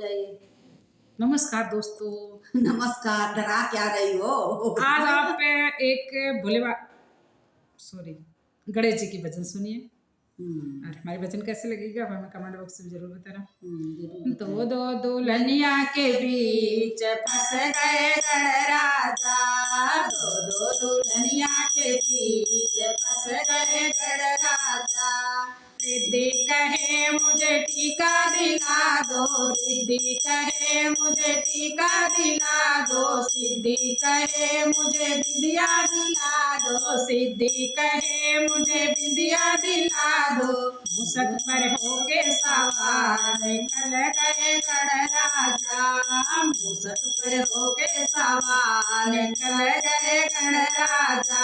जाइए। नमस्कार दोस्तों। नमस्कार, डरा क्या रही हो? आज आप पे एक गणेश जी की भजन सुनिए और हमारे भजन कैसे लगेगा हमें कमेंट बॉक्स में जरूर बताना। दो दो दुल्हनिया के बीच फंस गए गणराजा, दो दो दुल्हनिया के बीच फंस गए गणराजा। रिद्धि कहे मुझे टीका दिला दो, रिद्धि कहे मुझे टीका दिला दो, सिद्धि कहे मुझे विद्या दिला दो, सिद्धि कहे मुझे विद्या दिला दो। मूसक पर होके सवार निकल गए गणराजा, मूसक पर होके सवार निकल गए गणराजा।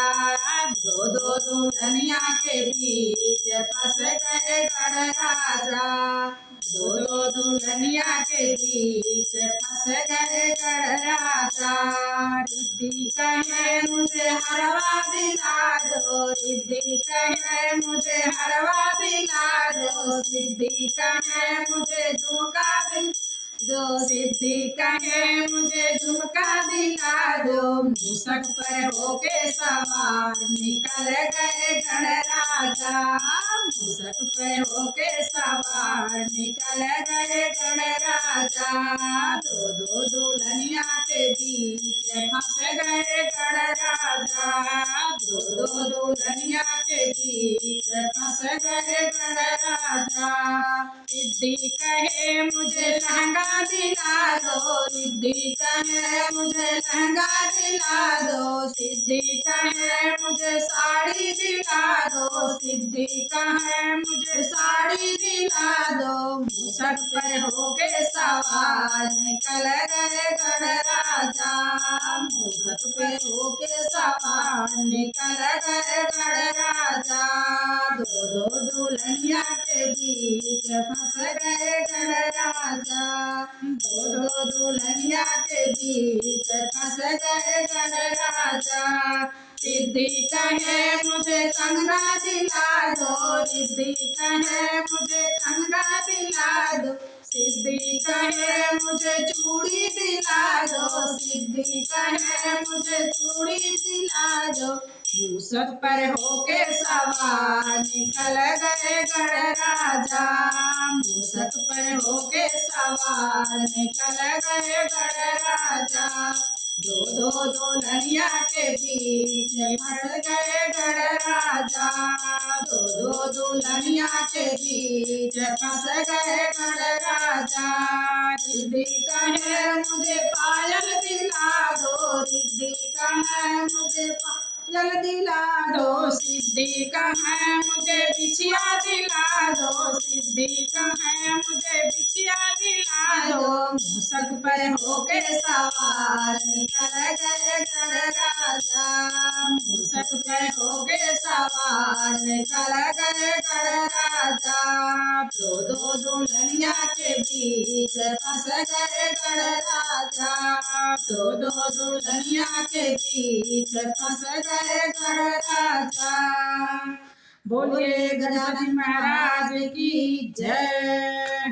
दो दो दुल्हनिया के बीच फंस गए गणराजा, दो दो दुल्हनिया के बीच फंस गए गणराजा। रिद्धि कहे मुझे हरवा दिला दो, रिद्धि कहे मुझे हरवा दिला दो, सिद्धि कहे मुझे झुमका दिला दो, सिद्धि कहे मुझे झुमका दिला दो। मूसक पर होके सवार निकल गए गणराजा, मूसक पर होके सवार निकल गए गणराजा। दो दो दुल्हनिया के बीच फंस गए गणराजा, दो दो दुल्हनिया के बीच फंस गए गणराजा। रिद्धि कहे मुझे लहंगा दिला दो, रिद्धि कहे मुझे लहंगा दिला दो, सिद्धि कहे मुझे साड़ी दिला दो, सिद्धि कहे मुझे साड़ी दिला दो। मूसक पर होके सवार निकल गए गणराजा, मूसक पर होके सवार निकल गए गणराजा। दो दो दुल्हनिया के बीच फंस गए गणराजा, दो दो दुल्हनिया के बीच फंस गए गणराजा। रिद्धि कहे मुझे कंगना दिला दो, रिद्धि कहे मुझे कंगना दिला दो, सिद्धि कहे मुझे चूड़ी दिला दो, सिद्धि कहे मुझे चूड़ी दिला दो। मूसक पर होके सवार निकल गए गणराजा, मूसक पर होके सवार निकल गए गणराजा। दो दो दुल्हनिया के बीच फंस गए गणराजा, दो दो दुल्हनिया के बीच फंस गए गणराजा। रिद्धि कहे मुझे पायल दिला दो, रिद्धि कहे मुझे पायल दिला दो, सिद्धि कहे मुझे बिछिया दिला दो, सिद्धि कहे मुझे बिछिया दिला दो। मूसक पर होके सवार निकल गए गणराजा, मूसक पर होके सवार निकल गए गणराजा। दो दो दुल्हनिया के बीच फंस गए गणराजा, दो दो दुल्हनिया के बीच फंस गए गणराजा। बोलिए गजानन महाराज की जय।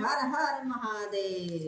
हर हर महादेव।